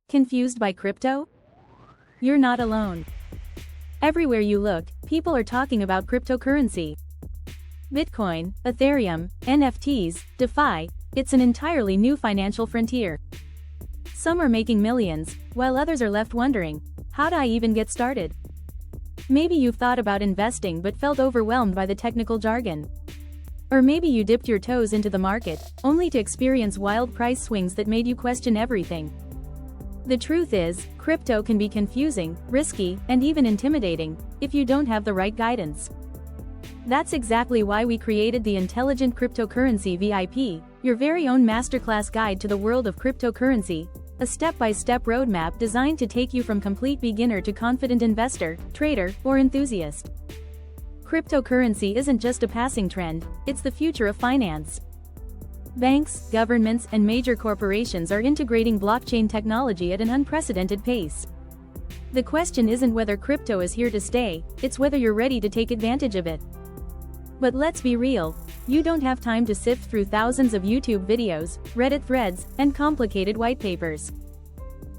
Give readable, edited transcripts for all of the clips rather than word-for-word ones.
Confused by crypto? You're not alone. Everywhere you look, people are talking about cryptocurrency. Bitcoin, Ethereum, NFTs, DeFi, it's an entirely new financial frontier. Some are making millions, while others are left wondering, how do I even get started? Maybe you've thought about investing but felt overwhelmed by the technical jargon. Or maybe you dipped your toes into the market, only to experience wild price swings that made you question everything. The truth is, crypto can be confusing, risky, and even intimidating, if you don't have the right guidance. That's exactly why we created the Intelligent Cryptocurrency VIP, your very own masterclass guide to the world of cryptocurrency, a step-by-step roadmap designed to take you from complete beginner to confident investor, trader, or enthusiast. Cryptocurrency isn't just a passing trend, it's the future of finance. Banks, governments, and major corporations are integrating blockchain technology at an unprecedented pace. The question isn't whether crypto is here to stay, it's whether you're ready to take advantage of it. But let's be real, you don't have time to sift through thousands of YouTube videos, Reddit threads, and complicated white papers.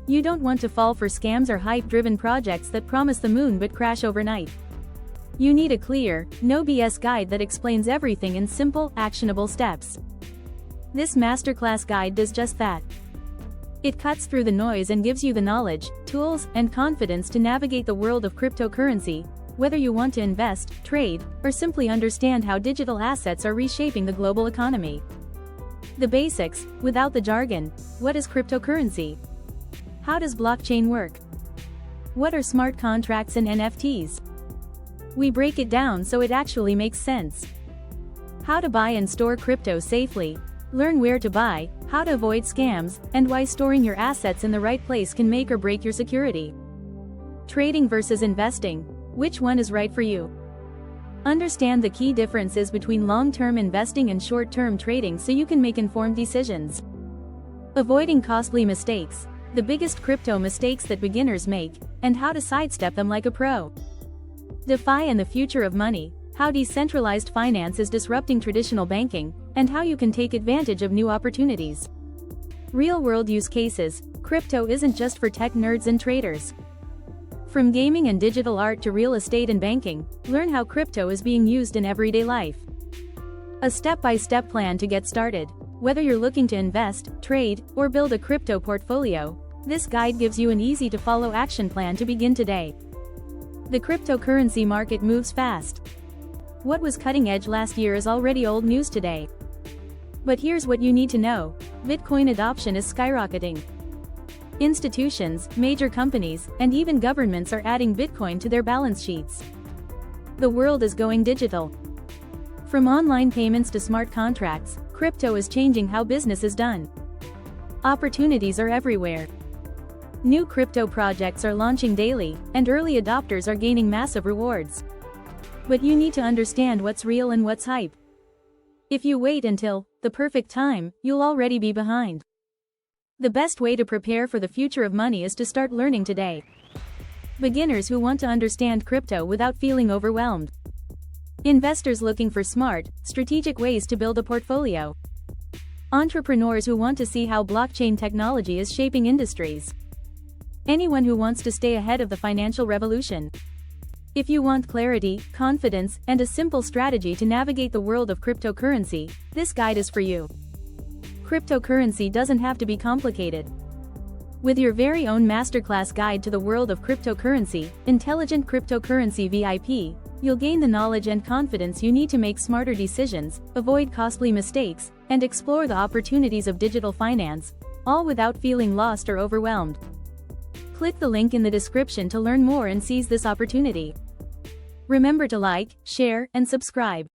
You don't want to fall for scams or hype-driven projects that promise the moon but crash overnight. You need a clear, no BS guide that explains everything in simple, actionable steps. This masterclass guide does just that. It cuts through the noise and gives you the knowledge, tools, and confidence to navigate the world of cryptocurrency, whether you want to invest, trade, or simply understand how digital assets are reshaping the global economy. The basics, without the jargon. What is cryptocurrency? How does blockchain work? What are smart contracts and NFTs? We break it down so it actually makes sense. How to buy and store crypto safely. Learn where to buy, how to avoid scams, and why storing your assets in the right place can make or break your security. Trading versus investing. Which one is right for you? Understand the key differences between long-term investing and short-term trading so you can make informed decisions. Avoiding costly mistakes. The biggest crypto mistakes that beginners make, and how to sidestep them like a pro. DeFi and the future of money. How decentralized finance is disrupting traditional banking, and how you can take advantage of new opportunities. Real-world use cases. Crypto isn't just for tech nerds and traders. From gaming and digital art to real estate and banking, learn how crypto is being used in everyday life. A step-by-step plan to get started. Whether you're looking to invest, trade, or build a crypto portfolio, this guide gives you an easy-to-follow action plan to begin today. The cryptocurrency market moves fast. What was cutting edge last year is already old news today. But here's what you need to know. Bitcoin adoption is skyrocketing. Institutions, major companies, and even governments are adding Bitcoin to their balance sheets. The world is going digital. From online payments to smart contracts, crypto is changing how business is done. Opportunities are everywhere. New crypto projects are launching daily, and early adopters are gaining massive rewards. But you need to understand what's real and what's hype. If you wait until the perfect time, you'll already be behind. The best way to prepare for the future of money is to start learning today. Beginners who want to understand crypto without feeling overwhelmed. Investors looking for smart, strategic ways to build a portfolio. Entrepreneurs who want to see how blockchain technology is shaping industries. Anyone who wants to stay ahead of the financial revolution. If you want clarity, confidence, and a simple strategy to navigate the world of cryptocurrency, this guide is for you. Cryptocurrency doesn't have to be complicated. With your very own masterclass guide to the world of cryptocurrency, Intelligent Cryptocurrency VIP, you'll gain the knowledge and confidence you need to make smarter decisions, avoid costly mistakes, and explore the opportunities of digital finance, all without feeling lost or overwhelmed. Click the link in the description to learn more and seize this opportunity. Remember to like, share, and subscribe.